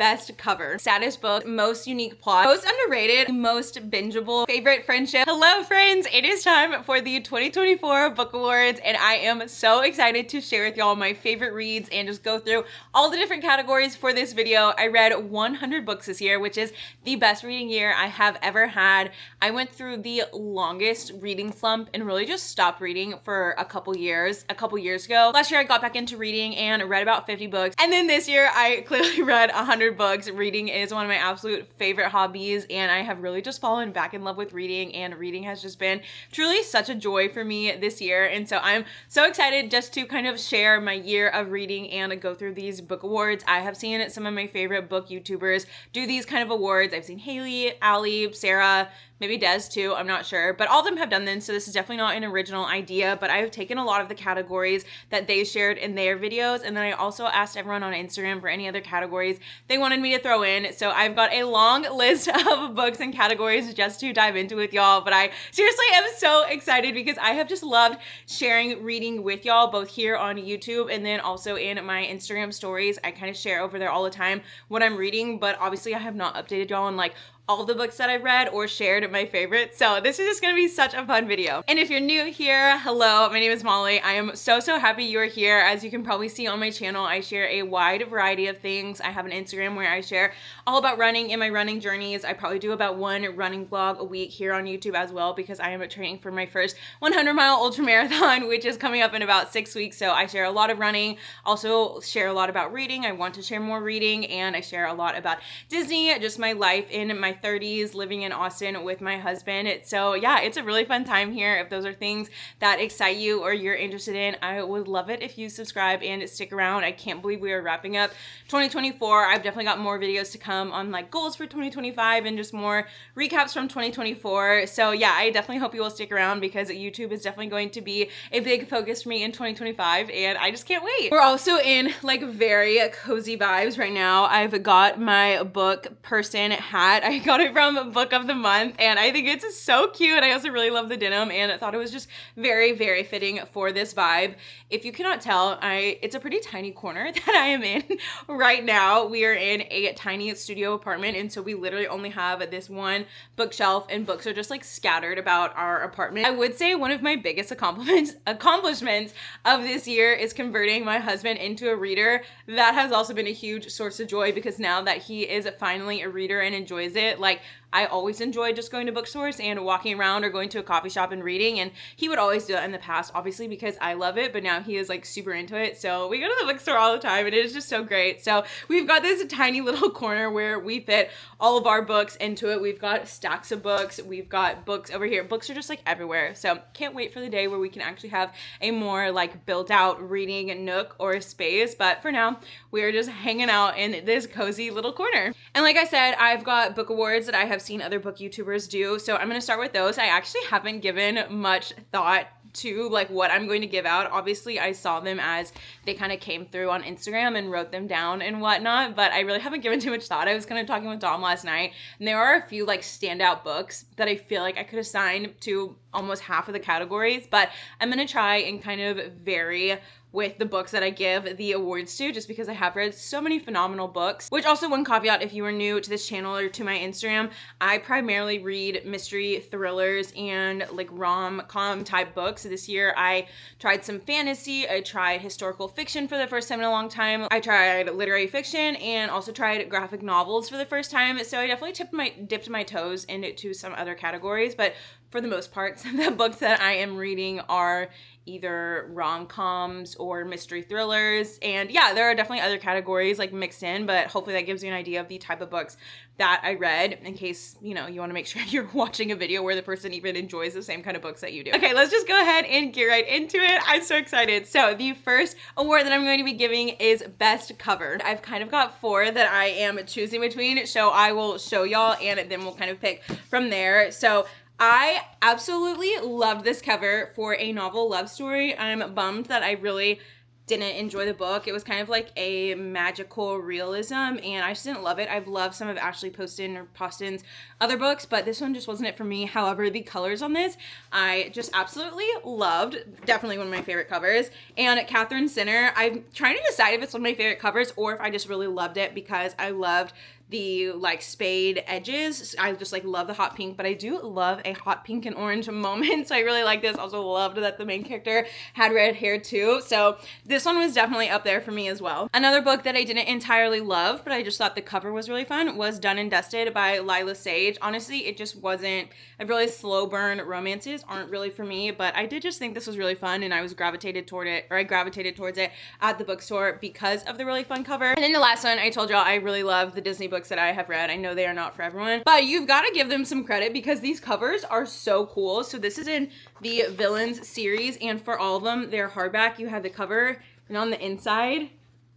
best cover, saddest book, most unique plot, most underrated, most bingeable, favorite friendship. Hello friends, it is time for the 2024 Book Awards and I am so excited to share with y'all my favorite reads and just go through all the different categories for this video. I read 100 books this year, which is the best reading year I have ever had. I went through the longest reading slump and really just stopped reading for a couple years ago. Last year I got back into reading and read about 50 books, and then this year I clearly read 100 books. Reading is one of my absolute favorite hobbies and I have really just fallen back in love with reading, and reading has just been truly such a joy for me this year. And so I'm so excited just to kind of share my year of reading and go through these book awards. I have seen some of my favorite book YouTubers do these kind of awards. I've seen Haley, Allie, Sarah, maybe Des too, I'm not sure, but all of them have done this, so this is definitely not an original idea, but I've taken a lot of the categories that they shared in their videos, and then I also asked everyone on Instagram for any other categories they wanted me to throw in. So I've got a long list of books and categories just to dive into with y'all, but I seriously am so excited because I have just loved sharing reading with y'all, both here on YouTube and then also in my Instagram stories. I kind of share over there all the time what I'm reading, but obviously I have not updated y'all on like all the books that I've read or shared my favorites. So this is just gonna be such a fun video. And if you're new here, hello, my name is Molly. I am so happy you are here. As you can probably see on my channel, I share a wide variety of things. I have an Instagram where I share all about running and my running journeys. I probably do about one running vlog a week here on YouTube as well, because I am training for my first 100-mile ultra marathon, which is coming up in about 6 weeks. So I share a lot of running, also share a lot about reading. I want to share more reading, and I share a lot about Disney, just my life in my 30s living in Austin with my husband. So yeah, it's a really fun time here. If those are things that excite you or you're interested in, I would love it if you subscribe and stick around. I can't believe we are wrapping up 2024. I've definitely got more videos to come on like goals for 2025 and just more recaps from 2024. So yeah, I definitely hope you will stick around because YouTube is definitely going to be a big focus for me in 2025 and I just can't wait. We're also in like very cozy vibes right now. I've got my book person hat. I got it from Book of the Month and I think it's so cute. I also really love the denim and I thought it was just very fitting for this vibe. If you cannot tell, it's a pretty tiny corner that I am in right now. We are in a tiny studio apartment, and so we literally only have this one bookshelf and books are just like scattered about our apartment. I would say one of my biggest accomplishments of this year is converting my husband into a reader. That has also been a huge source of joy because now that he is finally a reader and enjoys it, like I always enjoyed just going to bookstores and walking around or going to a coffee shop and reading, and he would always do that in the past, obviously because I love it, but now he is like super into it. So we go to the bookstore all the time and it is just so great. So we've got this tiny little corner where we fit all of our books into it. We've got stacks of books. We've got books over here. Books are just like everywhere. So can't wait for the day where we can actually have a more like built out reading nook or space. But for now, we are just hanging out in this cozy little corner. And like I said, I've got book awards that I have seen other book YouTubers do. So I'm gonna start with those. I actually haven't given much thought to like what I'm going to give out. Obviously I saw them as they kind of came through on Instagram and wrote them down and whatnot, but I really haven't given too much thought. I was kind of talking with Dom last night and there are a few like standout books that I feel like I could assign to almost half of the categories, but I'm gonna try and kind of vary with the books that I give the awards to, just because I have read so many phenomenal books. Which also, one caveat, if you are new to this channel or to my Instagram, I primarily read mystery thrillers and like rom-com type books. This year I tried some fantasy, I tried historical fiction for the first time in a long time, I tried literary fiction, and also tried graphic novels for the first time. So I definitely dipped my toes into some other categories, but for the most part, some of the books that I am reading are either rom-coms or mystery thrillers. And yeah, there are definitely other categories like mixed in, but hopefully that gives you an idea of the type of books that I read in case, you know, you want to make sure you're watching a video where the person even enjoys the same kind of books that you do. Okay, let's just go ahead and get right into it. I'm so excited. So the first award that I'm going to be giving is Best Cover. I've kind of got 4 that I am choosing between, so I will show y'all and then we'll kind of pick from there. So I absolutely loved this cover for a novel love story. I'm bummed that I really didn't enjoy the book. It was kind of like a magical realism, and I just didn't love it. I've loved some of Ashley Poston's other books, but this one just wasn't it for me. However, the colors on this, I just absolutely loved. Definitely one of my favorite covers. And Catherine Sinner, I'm trying to decide if it's one of my favorite covers or if I just really loved it because I loved the like spade edges. I just like love the hot pink, but I do love a hot pink and orange moment. So I really like this. Also loved that the main character had red hair too. So this one was definitely up there for me as well. Another book that I didn't entirely love, but I just thought the cover was really fun, was Done and Dusted by Lila Sage. Honestly, it just wasn't, I really slow burn romances aren't really for me, but I did just think this was really fun and I gravitated towards it at the bookstore because of the really fun cover. And then the last one, I told y'all I really love the Disney books that I have read. I know they are not for everyone, but you've got to give them some credit because these covers are so cool. So this is in the Villains series, and for all of them, they're hardback. You have the cover, and on the inside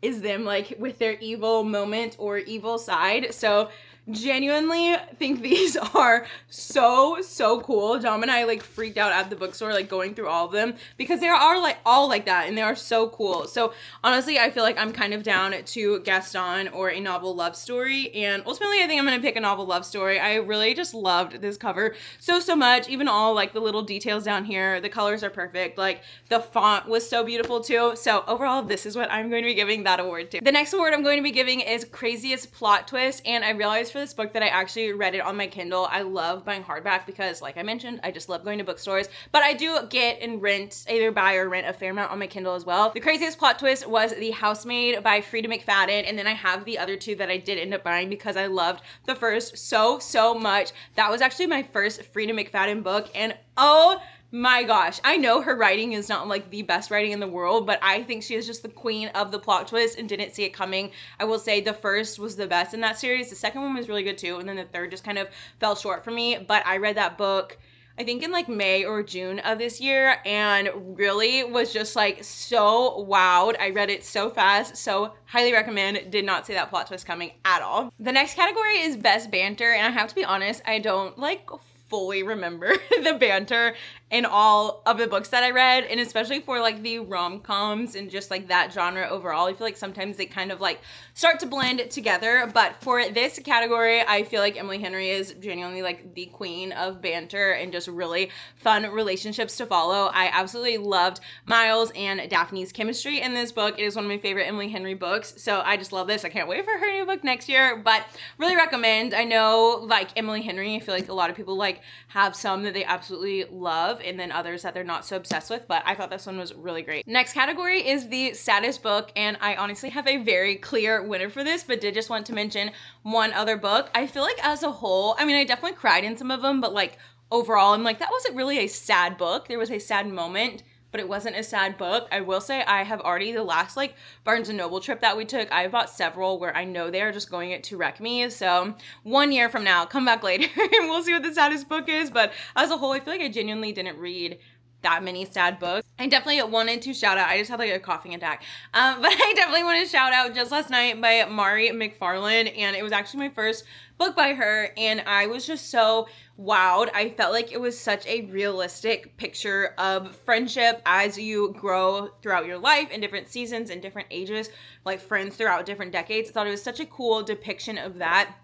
is them like with their evil moment or evil side. So genuinely think these are so cool. Dom and I like freaked out at the bookstore like going through all of them because they are like all like that and they are so cool. So honestly, I feel like I'm kind of down to Gaston or a novel love story, and ultimately I think I'm gonna pick a novel love story. I really just loved this cover so much. Even all like the little details down here, the colors are perfect. Like the font was so beautiful too. So overall, this is what I'm going to be giving that award to. The next award I'm going to be giving is Craziest Plot Twist, and I realized for this book that I actually read it on my Kindle. I love buying hardback because, like I mentioned, I just love going to bookstores, but I do get and rent, either buy or rent a fair amount on my Kindle as well. The Craziest Plot Twist was The Housemaid by Frida McFadden, and then I have the other two that I did end up buying because I loved the first so much. That was actually my first Frida McFadden book, and oh my gosh, I know her writing is not like the best writing in the world, but I think she is just the queen of the plot twist and didn't see it coming. I will say the first was the best in that series. The second one was really good too, and then the third just kind of fell short for me, but I read that book I think in like May or June of this year, and really was just like so wowed. I read it so fast, so highly recommend. Did not see that plot twist coming at all. The next category is Best Banter, and I have to be honest, I don't like fully remember the banter in all of the books that I read, and especially for like the rom-coms and just like that genre overall. I feel like sometimes they kind of like start to blend together, but for this category, I feel like Emily Henry is genuinely like the queen of banter and just really fun relationships to follow. I absolutely loved Miles and Daphne's chemistry in this book. It is one of my favorite Emily Henry books, so I just love this. I can't wait for her new book next year, but really recommend. I know like Emily Henry, I feel like a lot of people like have some that they absolutely love and then others that they're not so obsessed with, but I thought this one was really great. Next category is the saddest book, and I honestly have a very clear winner for this, but did just want to mention one other book. I feel like as a whole, I mean, I definitely cried in some of them, but like overall, I'm like, that wasn't really a sad book. There was a sad moment, but it wasn't a sad book. I will say I have already, the last like Barnes & Noble trip that we took, I bought several where I know they are just going it to wreck me. So 1 year from now, come back later and we'll see what the saddest book is. But as a whole, I feel like I genuinely didn't read that many sad books. I definitely wanted to shout out, I just had like a coughing attack, but I definitely want to shout out Just Last Night by Mari McFarlane, and it was actually my first book by her, and I was just so wowed. I felt like it was such a realistic picture of friendship as you grow throughout your life in different seasons and different ages, like friends throughout different decades. I thought it was such a cool depiction of that,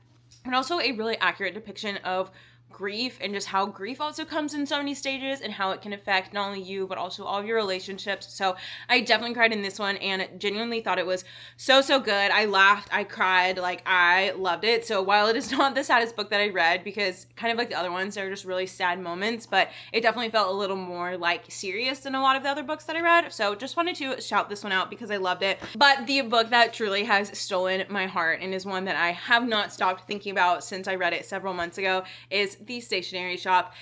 and also a really accurate depiction of grief and just how grief also comes in so many stages and how it can affect not only you but also all of your relationships. So I definitely cried in this one and genuinely thought it was so good. I laughed, I cried, like I loved it. So while it is not the saddest book that I read, because kind of like the other ones, they're just really sad moments, but it definitely felt a little more like serious than a lot of the other books that I read. So just wanted to shout this one out because I loved it. But the book that truly has stolen my heart and is one that I have not stopped thinking about since I read it several months ago is The Stationery Shop.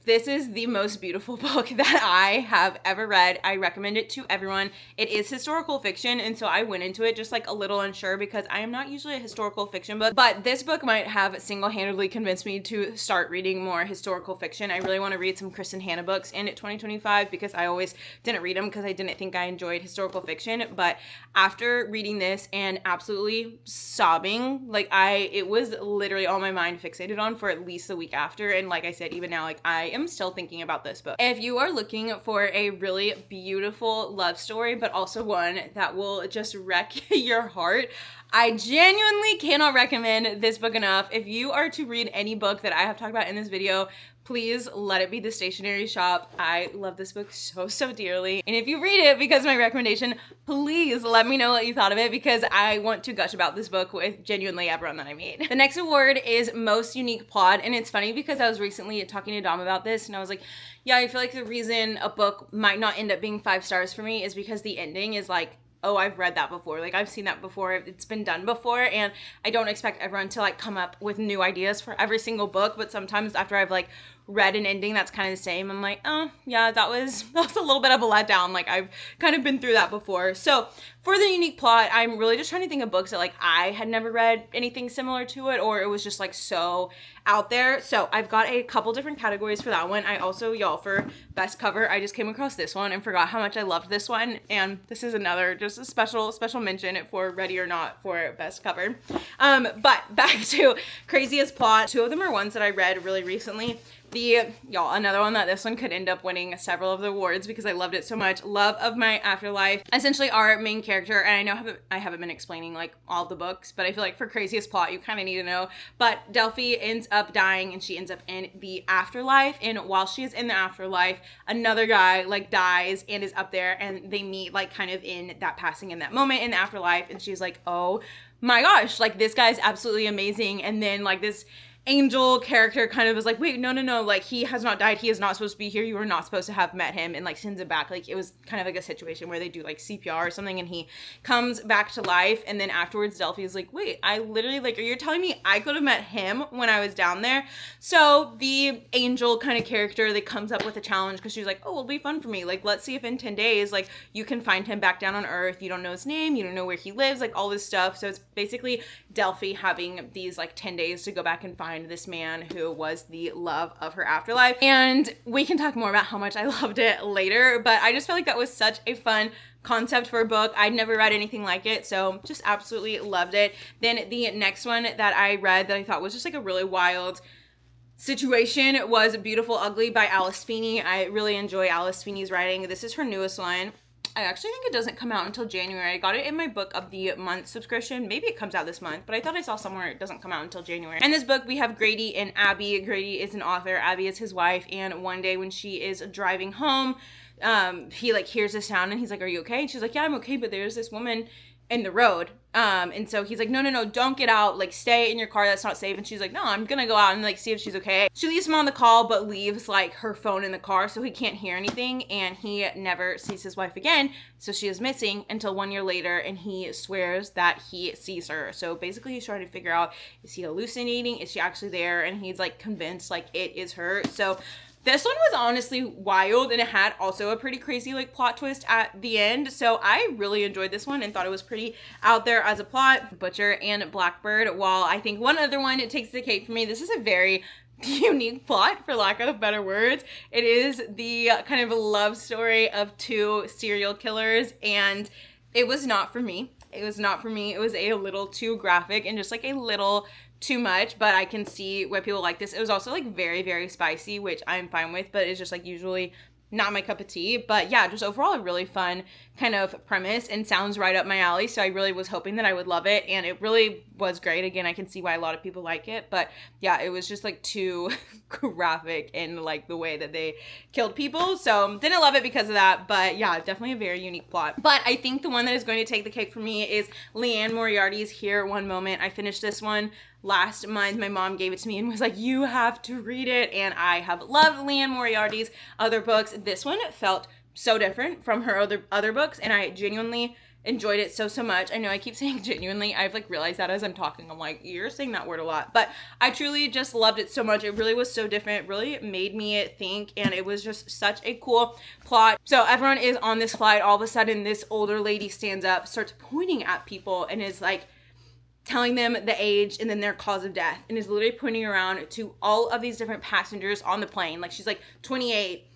This is the most beautiful book that I have ever read. I recommend it to everyone. It is historical fiction, and so I went into it just like a little unsure because I am not usually a historical fiction book, but this book might have single-handedly convinced me to start reading more historical fiction. I really want to read some Kristen Hanna books in 2025 because I always didn't read them because I didn't think I enjoyed historical fiction, but after reading this and absolutely sobbing, like it was literally all my mind fixated on for at least a week after, and like I I said, even now, like I am still thinking about this book. If you are looking for a really beautiful love story, but also one that will just wreck your heart, I genuinely cannot recommend this book enough. If you are to read any book that I have talked about in this video, please let it be The Stationery Shop. I love this book so dearly. And if you read it because of my recommendation, please let me know what you thought of it, because I want to gush about this book with genuinely everyone that I meet. The next award is Most Unique Plot. And it's funny because I was recently talking to Dom about this and I was like, yeah, I feel like the reason a book might not end up being 5 stars for me is because the ending is like, oh, I've read that before. Like I've seen that before. It's been done before. And I don't expect everyone to like come up with new ideas for every single book. But sometimes after I've like read an ending that's kind of the same, I'm like, oh yeah, that was a little bit of a letdown. Like I've kind of been through that before. So for the unique plot, I'm really just trying to think of books that like I had never read anything similar to it, or it was just like so out there. So I've got a couple different categories for that one. I also, y'all, for best cover, I just came across this one and forgot how much I loved this one. And this is another, just a special mention for Ready or Not for best cover. But back to craziest plot. 2 of them are ones that I read really recently. Y'all, another one that this one could end up winning several of the awards because I loved it so much. Love of My Afterlife. Essentially our main character, and I know I haven't been explaining like all the books, but I feel like for craziest plot, you kind of need to know. But Delphi ends up dying and she ends up in the afterlife. And while she is in the afterlife, another guy like dies and is up there, and they meet like kind of in that passing in that moment in the afterlife. And she's like, oh my gosh, like this guy's absolutely amazing. And then like this angel character kind of was like, wait, no, like he has not died, he is not supposed to be here, you are not supposed to have met him, and like sends him back. Like it was kind of like a situation where they do like CPR or something and he comes back to life. And then afterwards Delphi is like, wait, I literally, like, are you telling me I could have met him when I was down there? So the angel kind of character that comes up with a challenge, because she's like, oh, it'll be fun for me, like let's see if in 10 days like you can find him back down on Earth. You don't know his name, you don't know where he lives, like all this stuff. So it's basically Delphi having these like 10 days to go back and find this man who was the love of her afterlife. And we can talk more about how much I loved it later, but I just felt like that was such a fun concept for a book. I'd never read anything like it, so just absolutely loved it. Then the next one that I read that I thought was just like a really wild situation was Beautiful Ugly by Alice Feeney. I really enjoy Alice Feeney's writing. This is her newest one. I actually think it doesn't come out until January. I got it in my book of the month subscription. Maybe it comes out this month, but I thought I saw somewhere it doesn't come out until January. In this book, we have Grady and Abby. Grady is an author, Abby is his wife, and one day when she is driving home, he like hears a sound and he's like, are you okay? And she's like, yeah, I'm okay, but there's this woman in the road. And so he's like, no, don't get out, like stay in your car, that's not safe. And she's like, no, I'm gonna go out and like see if she's okay. She leaves him on the call, but leaves like her phone in the car so he can't hear anything, and he never sees his wife again. So she is missing until 1 year later, and he swears that he sees her. So basically he's trying to figure out, is he hallucinating, is she actually there? And he's like convinced like it is her. So this one was honestly wild, and it had also a pretty crazy like plot twist at the end. So I really enjoyed this one and thought it was pretty out there as a plot. Butcher and Blackbird, while I think one other one, it takes the cake for me. This is a very unique plot, for lack of better words. It is the kind of love story of 2 serial killers, and it was not for me. It was not for me. It was a little too graphic and just like a little too much, but I can see why people like this. It was also like very spicy, which I'm fine with, but it's just like usually not my cup of tea. But yeah, just overall a really fun kind of premise and sounds right up my alley. So I really was hoping that I would love it, and it really was great. Again, I can see why a lot of people like it, but yeah, it was just like too graphic in like the way that they killed people. So didn't love it because of that, but yeah, definitely a very unique plot. But I think the one that is going to take the cake for me is Leanne Moriarty's Here One Moment. I finished this one last month. My mom gave it to me and was like, you have to read it. And I have loved Leanne Moriarty's other books. This one felt so different from her other books, and I genuinely enjoyed it so much. I know I keep saying genuinely. I've like realized that as I'm talking. I'm like, you're saying that word a lot. But I truly just loved it so much. It really was so different. It really made me think, and it was just such a cool plot. So everyone is on this flight. All of a sudden, this older lady stands up, starts pointing at people, and is like telling them the age and then their cause of death, and is literally pointing around to all of these different passengers on the plane. Like she's like 28,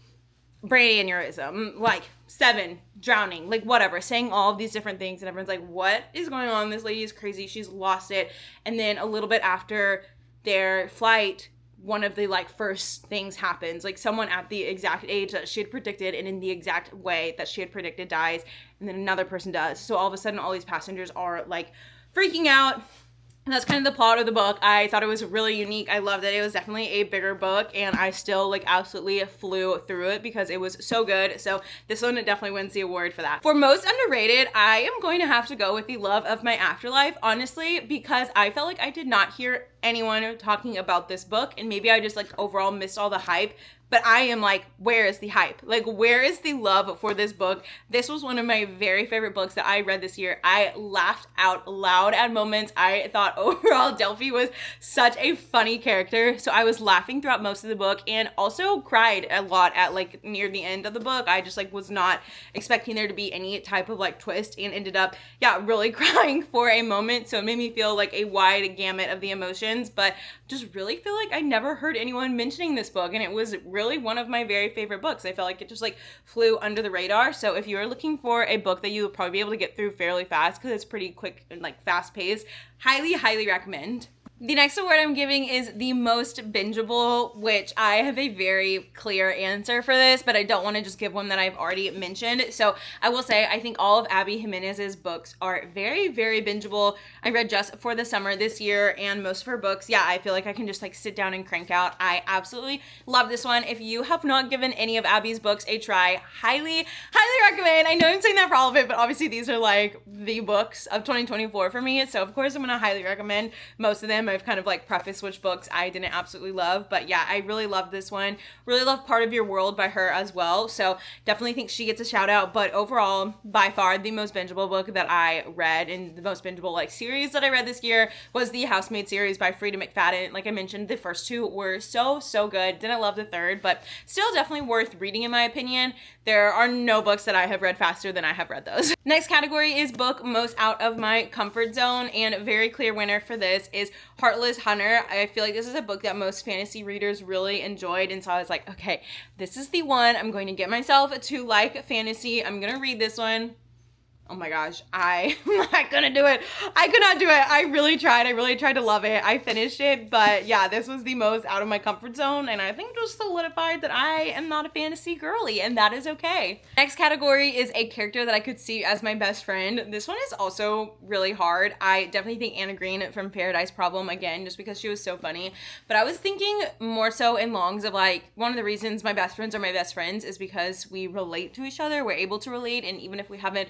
brain aneurysm, like 7, drowning, like whatever, saying all of these different things, and everyone's like, what is going on? This lady is crazy, she's lost it. And then a little bit after their flight, one of the like first things happens. Like someone at the exact age that she had predicted and in the exact way that she had predicted dies, and then another person does. So all of a sudden all these passengers are like freaking out. And that's kind of the plot of the book. I thought it was really unique. I loved it. It was definitely a bigger book, and I still like absolutely flew through it because it was so good. So this one definitely wins the award for that. For most underrated, I am going to have to go with The Love of My Afterlife, honestly, because I felt like I did not hear anyone talking about this book, and maybe I just like overall missed all the hype. But I am like, where is the hype? Like, where is the love for this book? This was one of my very favorite books that I read this year. I laughed out loud at moments. I thought overall Delphi was such a funny character. So I was laughing throughout most of the book and also cried a lot at like near the end of the book. I just like was not expecting there to be any type of like twist and ended up, yeah, really crying for a moment. So it made me feel like a wide gamut of the emotions, but just really feel like I never heard anyone mentioning this book, and it was really one of my very favorite books. I felt like it just like flew under the radar. So if you're looking for a book that you'll probably be able to get through fairly fast because it's pretty quick and like fast paced, highly recommend. The next award I'm giving is the most bingeable, which I have a very clear answer for this, but I don't want to just give one that I've already mentioned. So I will say, I think all of Abby Jimenez's books are very bingeable. I read Just for the Summer this year, and most of her books, yeah, I feel like I can just like sit down and crank out. I absolutely love this one. If you have not given any of Abby's books a try, highly recommend. I know I'm saying that for all of it, but obviously these are like the books of 2024 for me. So of course I'm going to highly recommend most of them. I've kind of like prefaced which books I didn't absolutely love, but yeah, I really love this one. Really love Part of Your World by her as well. So definitely think she gets a shout out, but overall, by far the most bingeable book that I read, and the most bingeable like series that I read this year was the Housemaid series by Frida McFadden. Like I mentioned, the first two were so good. Didn't love the third, but still definitely worth reading in my opinion. There are no books that I have read faster than I have read those. Next category is book most out of my comfort zone, and a very clear winner for this is Heartless Hunter. I feel like this is a book that most fantasy readers really enjoyed, and so I was like, okay, this is the one. I'm going to get myself to like fantasy. I'm gonna read this one. Oh my gosh, I'm not gonna do it. I could not do it. I really tried to love it. I finished it, but yeah, this was the most out of my comfort zone, and I think just solidified that I am not a fantasy girly, and that is okay. Next category is a character that I could see as my best friend. This one is also really hard. I definitely think Anna Green from Paradise Problem, again, just because she was so funny, but I was thinking more so in longs of like, one of the reasons my best friends are my best friends is because we relate to each other. We're able to relate, and even if we haven't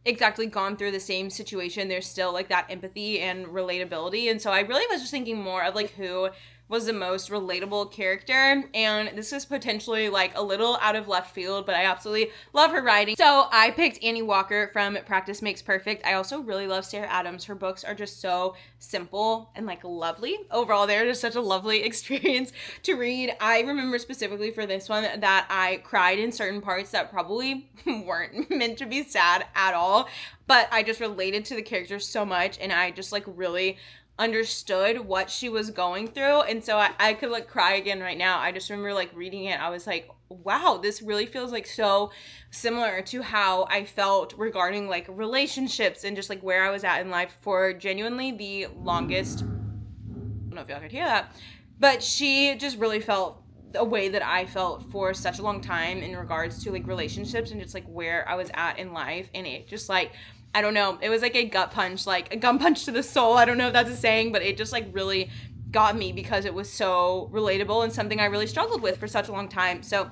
exactly gone through the same situation, there's still like that empathy and relatability. And so I really was just thinking more of like who was the most relatable character, and this is potentially like a little out of left field, but I absolutely love her writing. So I picked Annie Walker from Practice Makes Perfect. I also really love Sarah Adams. Her books are just so simple and like lovely. Overall, they're just such a lovely experience to read. I remember specifically for this one that I cried in certain parts that probably weren't meant to be sad at all, but I just related to the characters so much, and I just like really understood what she was going through, and so I could like cry again right now. I just remember like reading it, I was like, wow, this really feels like so similar to how I felt regarding like relationships and just like where I was at in life for genuinely the longest, I don't know if y'all could hear that, but she just really felt a way that I felt for such a long time in regards to like relationships and just like where I was at in life. And it just like, I don't know, it was like a gut punch, like a gun punch to the soul. I don't know if that's a saying, but it just like really got me because it was so relatable and something I really struggled with for such a long time. So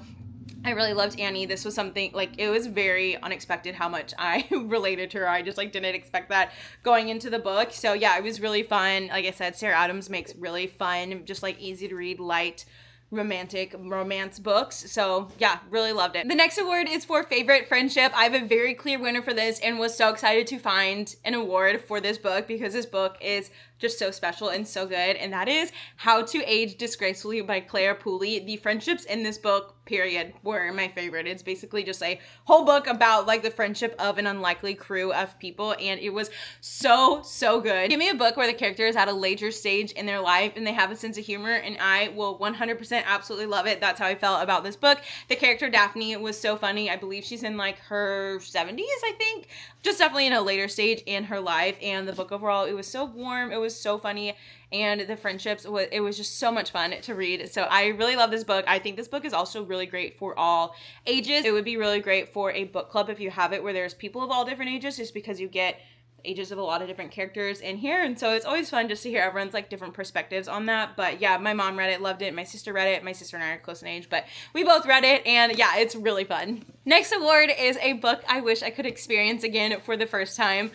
I really loved Annie. This was something like, it was very unexpected how much I related to her. I just like didn't expect that going into the book. So yeah, it was really fun. Like I said, Sarah Adams makes really fun, just like easy to read, light romantic romance books. So yeah, really loved it. The next award is for favorite friendship. I have a very clear winner for this and was so excited to find an award for this book because this book is just so special and so good, and that is How to Age Disgracefully by Claire Pooley. The friendships in this book, period, were my favorite. It's basically just a whole book about like the friendship of an unlikely crew of people, and it was so good. Give me a book where the character is at a later stage in their life and they have a sense of humor, and I will 100% absolutely love it. That's how I felt about this book. The character Daphne was so funny. I believe she's in like her 70s, I think. Just definitely in a later stage in her life, and the book overall, it was so warm, it was was so funny, and the friendships, it was just so much fun to read. So I really love this book. I think this book is also really great for all ages. It would be really great for a book club if you have it where there's people of all different ages, just because you get ages of a lot of different characters in here, and so it's always fun just to hear everyone's like different perspectives on that. But yeah, my mom read it, loved it. My sister read it. My sister and I are close in age, but we both read it, and yeah, it's really fun. Next award is a book I wish I could experience again for the first time.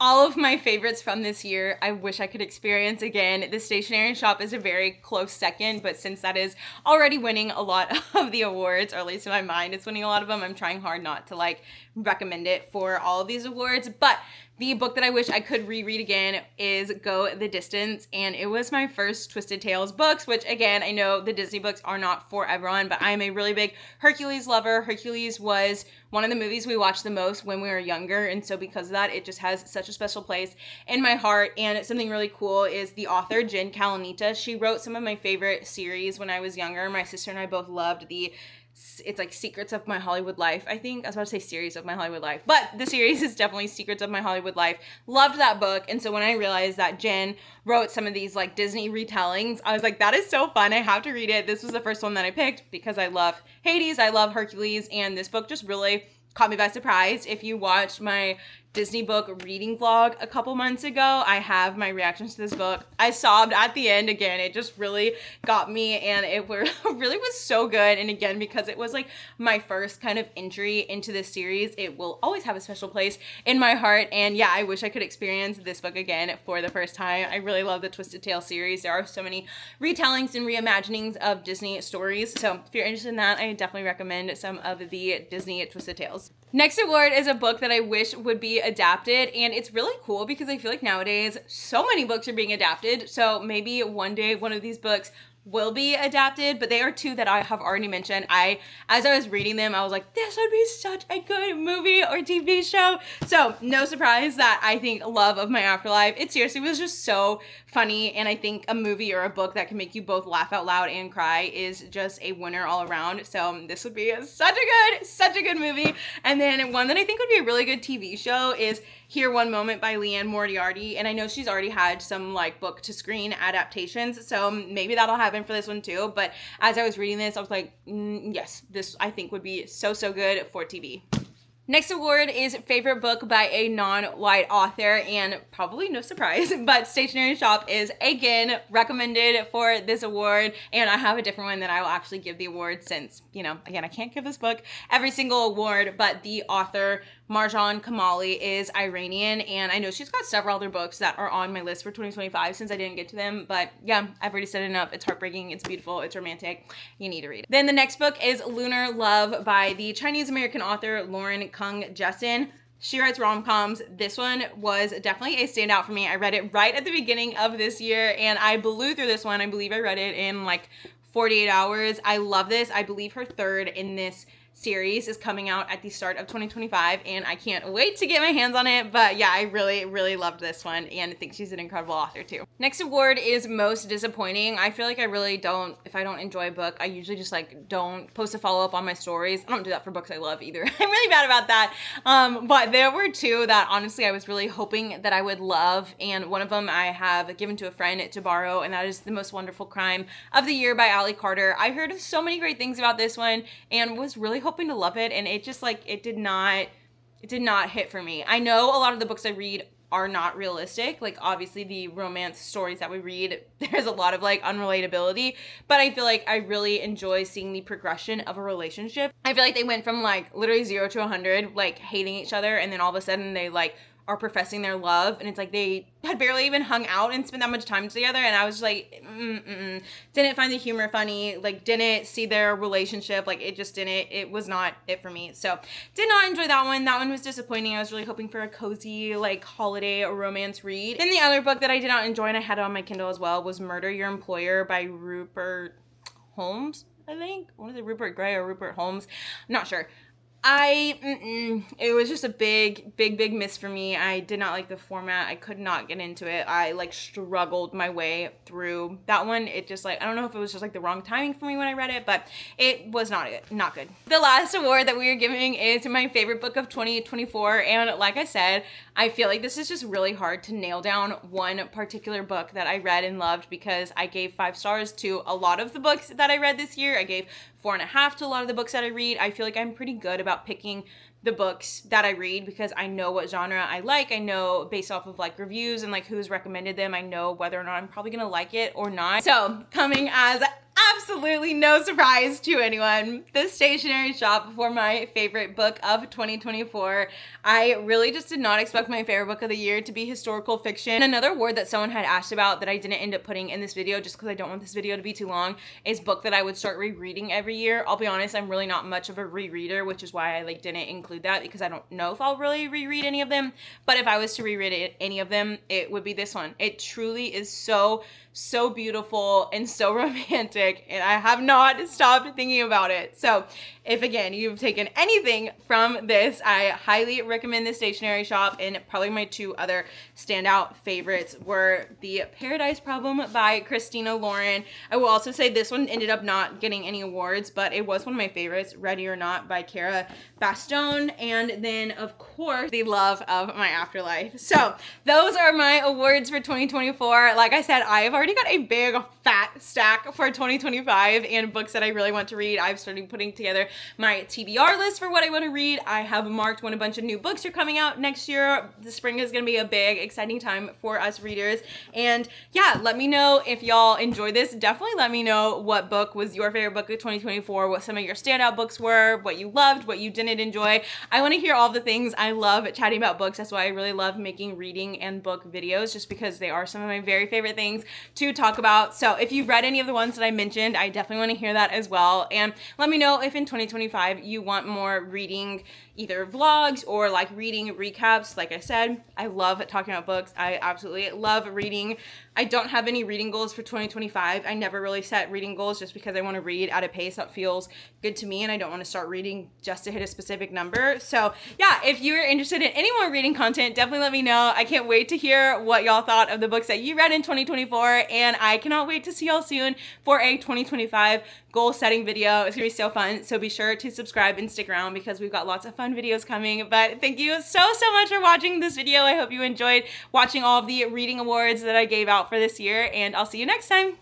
All of my favorites from this year, I wish I could experience again. The Stationery Shop is a very close second, but since that is already winning a lot of the awards, or at least in my mind, it's winning a lot of them, I'm trying hard not to like recommend it for all of these awards. But the book that I wish I could reread again is Go the Distance, and it was my first Twisted Tales books, which again, I know the Disney books are not for everyone, but I'm a really big Hercules lover. Hercules was one of the movies we watched the most when we were younger, and so because of that, it just has such a special place in my heart. And something really cool is the author, Jen Kalanita. She wrote some of my favorite series when I was younger. My sister and I both loved it's like Secrets of My Hollywood Life, I think. I was about to say Series of My Hollywood Life, but the series is definitely Secrets of My Hollywood Life. Loved that book, and so when I realized that Jen wrote some of these like Disney retellings, I was like, that is so fun. I have to read it. This was the first one that I picked because I love Hades, I love Hercules, and this book just really caught me by surprise. If you watched my Disney book reading vlog a couple months ago, I have my reactions to this book. I sobbed at the end again. It just really got me, and it really was so good. And again, because it was like my first kind of entry into this series, it will always have a special place in my heart. And yeah, I wish I could experience this book again for the first time. I really love the Twisted Tale series. There are so many retellings and reimaginings of Disney stories. So if you're interested in that, I definitely recommend some of the Disney Twisted Tales. Next award is a book that I wish would be adapted, and it's really cool because I feel like nowadays so many books are being adapted, so maybe one day one of these books will be adapted, but they are two that I have already mentioned. As I was reading them, I was like, this would be such a good movie or TV show. So no surprise that I think Love of My Afterlife, it seriously was just so funny, and I think a movie or a book that can make you both laugh out loud and cry is just a winner all around. So this would be such a good movie. And then one that I think would be a really good TV show is Here One Moment by Leanne Moriarty, and I know she's already had some like book to screen adaptations, so maybe that'll happen for this one too. But as I was reading this, I was like, yes, this I think would be so good for TV. Next award is favorite book by a non-white author, and probably no surprise, but Stationery Shop is again recommended for this award, and I have a different one that I will actually give the award since, you know, again, I can't give this book every single award, but the author Marjan Kamali is Iranian, and I know she's got several other books that are on my list for 2025 since I didn't get to them, but yeah, I've already said enough. It's heartbreaking, it's beautiful, it's romantic. You need to read it. Then the next book is Lunar Love by the Chinese-American author Lauren Kung Jessen. She writes rom-coms. This one was definitely a standout for me. I read it right at the beginning of this year, and I blew through this one. I believe I read it in like 48 hours. I love this. I believe her third in this series is coming out at the start of 2025, and I can't wait to get my hands on it. But yeah, I really loved this one, and I think she's an incredible author too. Next award is most disappointing. I feel like I really don't, if I don't enjoy a book, I usually just like don't post a follow-up on my stories. I don't do that for books I love either. I'm really bad about that. But there were two that honestly I was really hoping that I would love, and one of them I have given to a friend to borrow, and that is The Most Wonderful Crime of the Year by Ally Carter. I heard so many great things about this one and was really hoping to love it, and it just like it did not hit for me. I know a lot of the books I read are not realistic. Like obviously the romance stories that we read, there's a lot of like unrelatability, but I feel like I really enjoy seeing the progression of a relationship. I feel like they went from like literally 0 to 100, like hating each other, and then all of a sudden they like are professing their love, and it's like they had barely even hung out and spent that much time together, and I was just like, didn't find the humor funny, like didn't see their relationship, like it was not it for me. So did not enjoy that one. That one was disappointing. I was really hoping for a cozy like holiday or romance read. Then the other book that I did not enjoy, and I had it on my Kindle as well, was Murder Your Employer by Rupert Holmes, I think. What is it, Rupert Gray or Rupert Holmes? I'm not sure. It was just a big miss for me. I did not like the format. I could not get into it. I like struggled my way through that one. It just like, I don't know if it was just like the wrong timing for me when I read it, but it was not good. The last award that we are giving is my favorite book of 2024. And like I said, I feel like this is just really hard to nail down one particular book that I read and loved, because I gave 5 stars to a lot of the books that I read this year. I gave 4.5 to a lot of the books that I read. I feel like I'm pretty good about picking the books that I read because I know what genre I like. I know based off of like reviews and like who's recommended them, I know whether or not I'm probably gonna like it or not. So coming as absolutely no surprise to anyone, the stationery shop for my favorite book of 2024. I really just did not expect my favorite book of the year to be historical fiction. Another award that someone had asked about that I didn't end up putting in this video just because I don't want this video to be too long is book that I would start rereading every year. I'll be honest, I'm really not much of a rereader, which is why I like didn't include that, because I don't know if I'll really reread any of them. But if I was to reread any of them, it would be this one. It truly is so beautiful and so romantic, and I have not stopped thinking about it. So if again you've taken anything from this, I highly recommend this stationery shop. And probably my 2 other standout favorites were The Paradise Problem by Christina Lauren. I will also say this one ended up not getting any awards, but it was one of my favorites, Ready or Not by Cara Bastone, and then of course The Love of My Afterlife. So those are my awards for 2024. Like I said, I have already got a big fat stack for 2025 and books that I really want to read. I've started putting together my TBR list for what I want to read. I have marked when a bunch of new books are coming out next year. The spring is going to be a big exciting time for us readers. And yeah, let me know if y'all enjoy this. Definitely let me know what book was your favorite book of 2024, what some of your standout books were, what you loved, what you didn't enjoy. I want to hear all the things. I love chatting about books. That's why I really love making reading and book videos, just because they are some of my very favorite things to talk about. So if you've read any of the ones that I mentioned, I definitely want to hear that as well. And let me know if in 2025 you want more reading, either vlogs or like reading recaps. Like I said, I love talking about books. I absolutely love reading. I don't have any reading goals for 2025. I never really set reading goals just because I want to read at a pace that feels good to me, and I don't want to start reading just to hit a specific number. So yeah, if you're interested in any more reading content, definitely let me know. I can't wait to hear what y'all thought of the books that you read in 2024, and I cannot wait to see y'all soon for a 2025 goal setting video. It's gonna be so fun. So be sure to subscribe and stick around because we've got lots of fun videos coming. But thank you so much for watching this video. I hope you enjoyed watching all of the reading awards that I gave out for this year, and I'll see you next time.